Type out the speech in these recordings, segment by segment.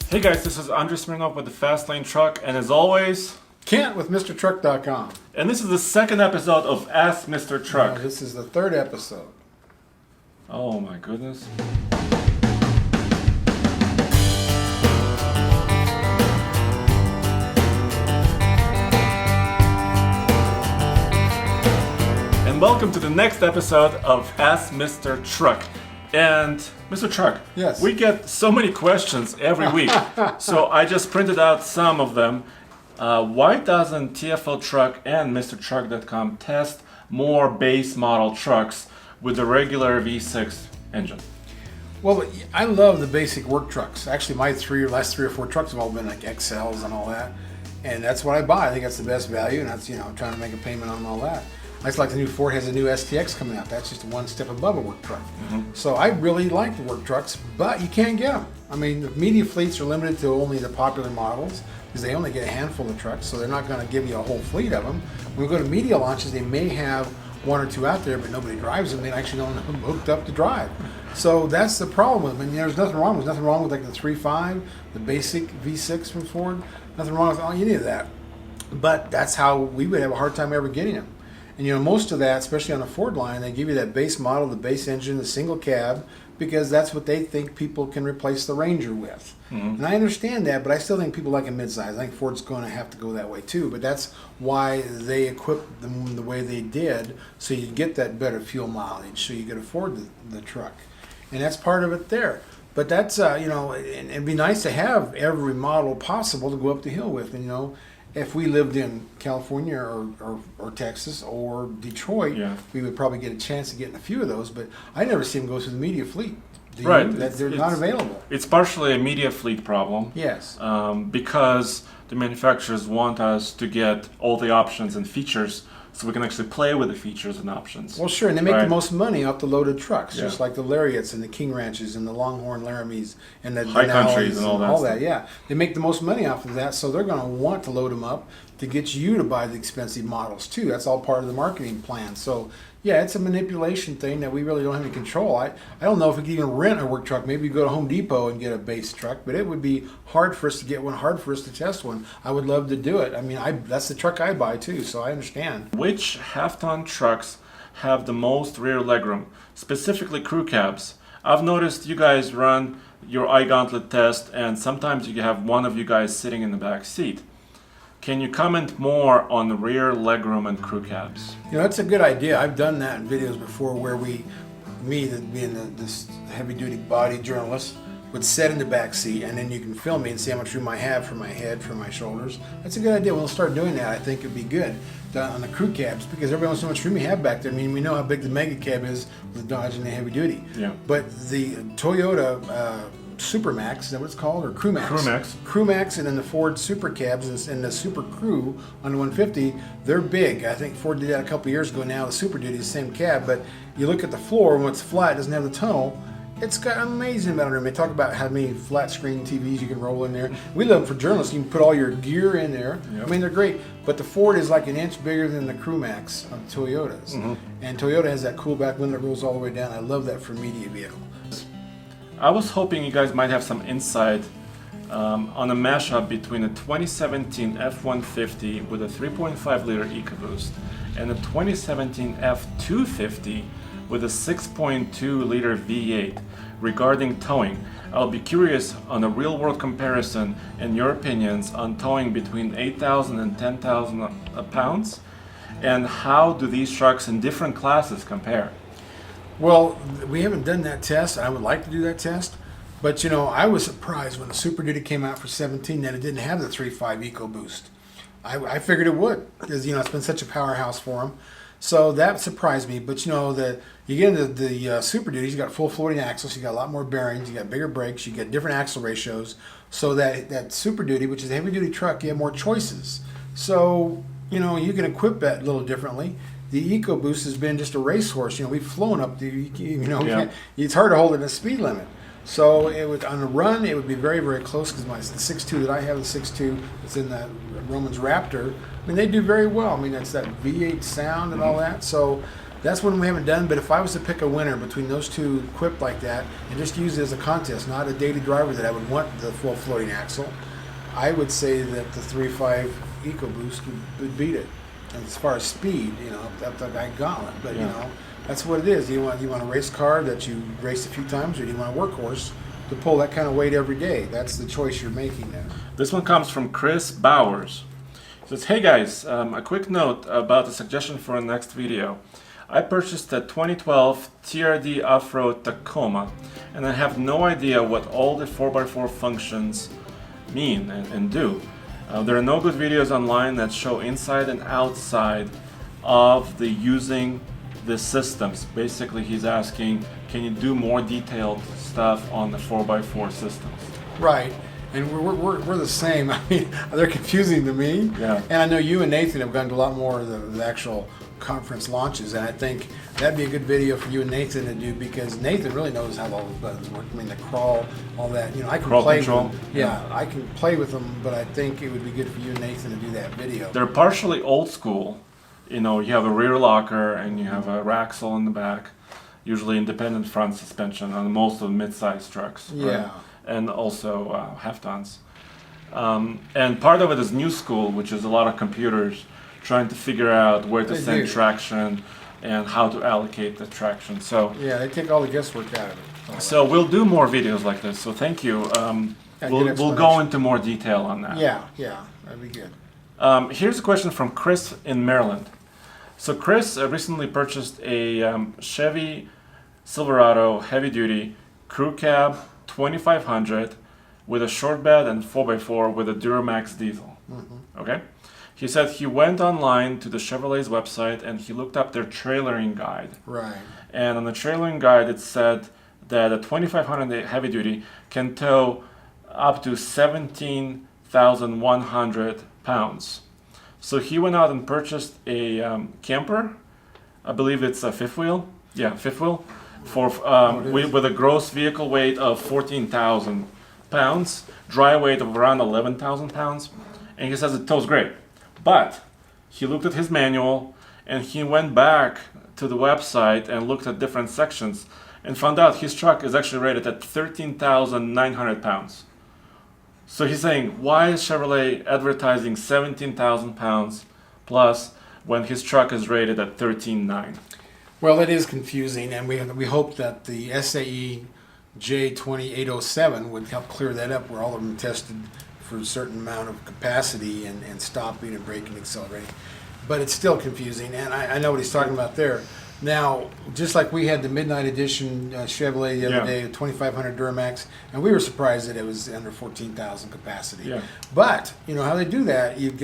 Hey guys, this is Andres Smirnov with the Fast Lane Truck, and as always, Kent with MrTruck.com. and this is the second episode of Ask Mr. Truck. No, this is the third episode. Oh my goodness. And welcome to the next episode of Ask Mr. Truck. And Mr. Truck, Yes. we get so many questions every week, so I just printed out some of them. Why doesn't TFL Truck and MrTruck.com test more base model trucks with the regular V6 engine? Well, I love the basic work trucks. Actually, my last three or four trucks have all been like XLs and all that. And that's what I buy. I think that's the best value, and that's, I'm trying to make a payment on all that. I just like the new Ford has a new STX coming out. That's just one step above a work truck. So I really like the work trucks, but you can't get them. I mean, the media fleets are limited to only the popular models because they only get a handful of trucks, so they're not going to give you a whole fleet of them. When we go to media launches, they may have one or two out there, but nobody drives them. They actually don't have them hooked up to drive. So that's the problem with them. And there's nothing wrong. There's nothing wrong with like the 3.5, the basic V6 from Ford. Nothing wrong with any of that. But that's how we would have a hard time ever getting them. And most of that, especially on the Ford line, they give you that base model, the base engine, the single cab, because that's what they think people can replace the Ranger with. And I understand that, but I still think people like a midsize. I think Ford's going to have to go that way too. But that's why they equipped them the way they did, so you get that better fuel mileage, so you could afford the truck. And that's part of it there. But that's, and it'd be nice to have every model possible to go up the hill with. And, if we lived in California or Texas or Detroit, we would probably get a chance of getting a few of those. But I never see them go through the media fleet. Right. They're not available. It's partially a media fleet problem. Yes. Because the manufacturers want us to get all the options and features so we can actually play with the features and options. Well, sure, and they make the most money off the loaded trucks, Yeah. just like the Lariats and the King Ranches and the Longhorn Laramies and the High Countries Denali's and all that stuff. Yeah, they make the most money off of that, so they're going to want to load them up to get you to buy the expensive models too. That's all part of the marketing plan. So yeah, it's a manipulation thing that we really don't have any control. I don't know if we could even rent a work truck. Maybe go to Home Depot and get a base truck, but it would be hard for us to get one, hard for us to test one. I would love to do it. I mean, that's the truck I buy too, so I understand. Which half-ton trucks have the most rear legroom, specifically crew cabs? I've noticed you guys run your iGauntlet test, and sometimes you have one of you guys sitting in the back seat. Can you comment more on the rear legroom and crew cabs? That's a good idea. I've done that in videos before where being this heavy-duty body journalist, would sit in the back seat, and then you can film me and see how much room I have for my head, for my shoulders. That's a good idea. We'll start doing that. I think it'd be good on the crew cabs because everybody wants so much room you have back there. I mean, we know how big the mega cab is with Dodge and the heavy duty. Yeah. But the Toyota Supermax, is that what it's called, or Crewmax? Crewmax, and then the Ford Super Cabs and the Super Crew on the 150, they're big. I think Ford did that a couple years ago now. The Super Duty is the same cab, but you look at the floor when it's flat, it doesn't have the tunnel. It's got an amazing amount of room. They talk about how many flat screen TVs you can roll in there. We love them for journalists. You can put all your gear in there. Yep. I mean, they're great. But the Ford is like an inch bigger than the Crewmax of Toyotas. And Toyota has that cool back window that rolls all the way down. I love that for a media vehicle. I was hoping you guys might have some insight on a mashup between a 2017 F-150 with a 3.5 liter EcoBoost and a 2017 F-250 with a 6.2 liter V8 regarding towing. I'll be curious on a real world comparison and your opinions on towing between 8,000 and 10,000 pounds, and how do these trucks in different classes compare? Well, we haven't done that test. I would like to do that test. But, I was surprised when the Super Duty came out for 17 that it didn't have the 3.5 EcoBoost. I figured it would because, it's been such a powerhouse for them. So that surprised me. But, you get into the Super Duties, you got full floating axles, you got a lot more bearings, you got bigger brakes, you get different axle ratios. So that Super Duty, which is a heavy-duty truck, you have more choices. So, you can equip that a little differently. The EcoBoost has been just a racehorse. We've flown up the, it's hard to hold it at a speed limit. So it would, on the run, it would be very, very close because the 6.2 that I have, the 6.2 that's in the Roman's Raptor, I mean, they do very well. I mean, it's that V8 sound and all that. So That's one we haven't done, but if I was to pick a winner between those two equipped like that and just use it as a contest, not a daily driver that I would want the full floating axle, I would say that the 3.5 EcoBoost would beat it. And as far as speed, that's the guy gauntlet, but that's what it is. You want a race car that you race a few times, or do you want a workhorse to pull that kind of weight every day? That's the choice you're making there. This one comes from Chris Bowers. He says, hey guys, a quick note about the suggestion for a next video. I purchased a 2012 TRD Off-Road Tacoma, and I have no idea what all the 4x4 functions mean and do. There are no good videos online that show inside and outside of the using the systems. Basically, he's asking, can you do more detailed stuff on the 4x4 systems? Right. And we're the same. I mean, they're confusing to me. Yeah. And I know you and Nathan have gone to a lot more of the actual conference launches, and I think that'd be a good video for you and Nathan to do, because Nathan really knows how all those buttons work. I mean, the crawl, all that. I can crawl play control. with them. Yeah, I can play with them, but I think it would be good for you and Nathan to do that video. They're partially old school. You have a rear locker and you have a axle in the back, usually independent front suspension on most of the mid-size trucks. Yeah. Right? And also half tons. And part of it is new school, which is a lot of computers trying to figure out where to send traction and how to allocate the traction. So yeah, they take all the guesswork out of it. So we'll do more videos like this. So thank you. We'll go into more detail on that. Yeah, that'd be good. Here's a question from Chris in Maryland. So Chris recently purchased a Chevy Silverado heavy duty crew cab 2500 with a short bed and 4x4 with a Duramax diesel. Mm-hmm. Okay. He said he went online to the Chevrolet's website and he looked up their trailering guide. Right. And on the trailering guide, it said that a 2500 heavy duty can tow up to 17,100 pounds. So he went out and purchased a camper. I believe it's a fifth wheel. Yeah, fifth wheel. With a gross vehicle weight of 14,000 pounds, dry weight of around 11,000 pounds. And he says it tows great. But he looked at his manual and he went back to the website and looked at different sections and found out his truck is actually rated at 13,900 pounds. So he's saying, why is Chevrolet advertising 17,000 pounds plus when his truck is rated at 13,900? Well, it is confusing, and we hope that the SAE J2807 would help clear that up, where all of them tested for a certain amount of capacity and stopping and braking and accelerating. But it's still confusing, and I know what he's talking about there. Now, just like we had the Midnight Edition Chevrolet the other day, 2500 Duramax, and we were surprised that it was under 14,000 capacity. Yeah. But how they do that, you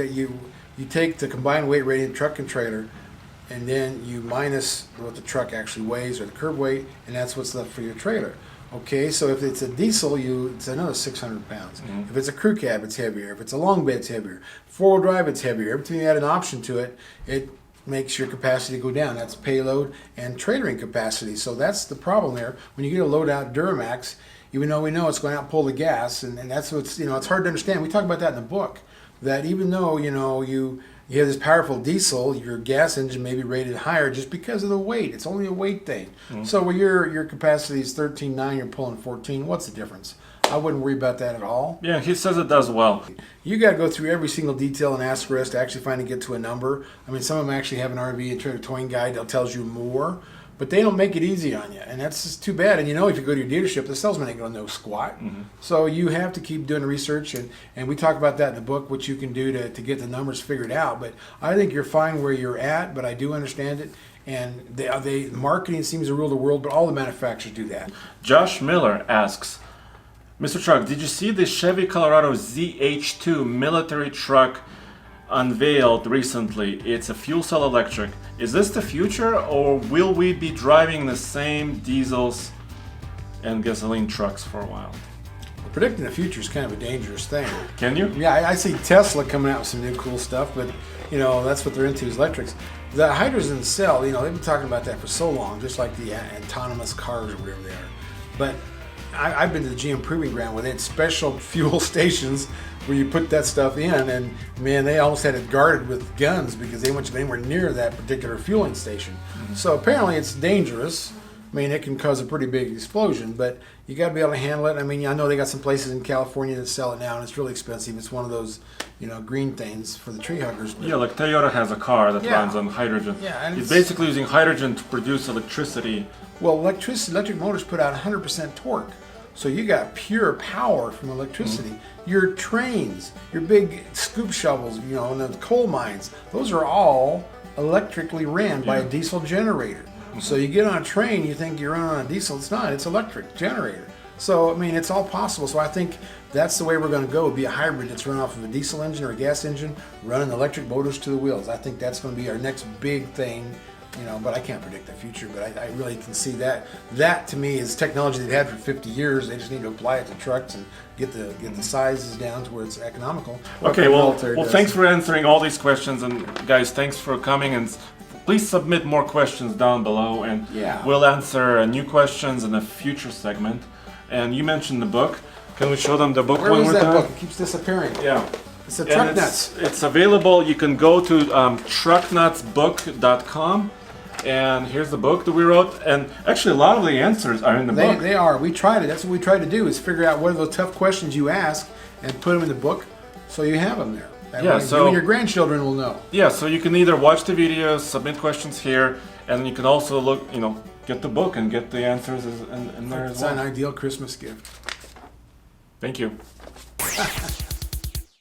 take the combined weight rating truck and trailer, and then you minus what the truck actually weighs or the curb weight, and that's what's left for your trailer. Okay, so if it's a diesel, it's another 600 pounds. Mm-hmm. If it's a crew cab, it's heavier. If it's a long bed, it's heavier. Four-wheel drive, it's heavier. Every time you add an option to it, it makes your capacity go down. That's payload and trailering capacity. So that's the problem there. When you get a load-out Duramax, even though we know it's going out pull the gas, and that's what's, it's hard to understand. We talk about that in the book, that even though, you have this powerful diesel, your gas engine may be rated higher just because of the weight. It's only a weight thing. Mm-hmm. So when your capacity is 13.9, you're pulling 14, what's the difference? I wouldn't worry about that at all. Yeah, he says it does well. You got to go through every single detail and ask for us to actually finally get to a number. I mean, some of them actually have an RV and trailer towing guide that tells you more, but they don't make it easy on you, and that's just too bad. And if you go to your dealership, the salesman ain't going to know squat. Mm-hmm. So you have to keep doing research, and we talk about that in the book, what you can do to get the numbers figured out. But I think you're fine where you're at, but I do understand it. And they marketing seems to rule the world, but all the manufacturers do that. Josh Miller asks, MrTruck, did you see the Chevy Colorado ZH2 military truck unveiled recently? It's a fuel cell electric. Is this the future, or will we be driving the same diesels and gasoline trucks for a while? Predicting the future is kind of a dangerous thing. Can you? Yeah, I see Tesla coming out with some new cool stuff, but that's what they're into is electrics. The hydrogen cell, they've been talking about that for so long, just like the autonomous cars or whatever they are. But I've been to the GM Proving Ground where they had special fuel stations where you put that stuff in, and man, they almost had it guarded with guns because they weren't anywhere near that particular fueling station. So apparently it's dangerous. I mean, it can cause a pretty big explosion, but you got to be able to handle it. I mean, I know they got some places in California that sell it now, and it's really expensive. It's one of those, green things for the tree huggers. Yeah, like Toyota has a car that Yeah. runs on hydrogen. Yeah, and it's it's- basically using hydrogen to produce electricity. Well, electric motors put out 100% torque. So you got pure power from electricity. Your trains, your big scoop shovels, and the coal mines, those are all electrically ran by a diesel generator. So you get on a train, you think you're running on a diesel. It's not. It's electric generator. So, I mean, it's all possible. So I think that's the way we're going to go, be a hybrid that's run off of a diesel engine or a gas engine, running electric motors to the wheels. I think that's going to be our next big thing, but I can't predict the future, but I really can see that. That, to me, is technology they've had for 50 years. They just need to apply it to trucks and get the sizes down to where it's economical. Okay, Like the well, military does. thanks for answering all these questions, and guys, thanks for coming, and please submit more questions down below, and Yeah. we'll answer new questions in a future segment. And you mentioned the book. Can we show them the book Where one was more that time? book? It keeps disappearing. Yeah. It's the And Truck Nuts. it's available. You can go to trucknutsbook.com, and here's the book that we wrote. And actually, a lot of the answers are in the book. They are. We tried it. That's what we tried to do, is figure out what are those tough questions you ask and put them in the book so you have them there. That Yeah, way so- you and your grandchildren will know. Yeah, so you can either watch the videos, submit questions here, and you can also look, get the book and get the answers in there as It's an well. ideal Christmas gift. Thank you.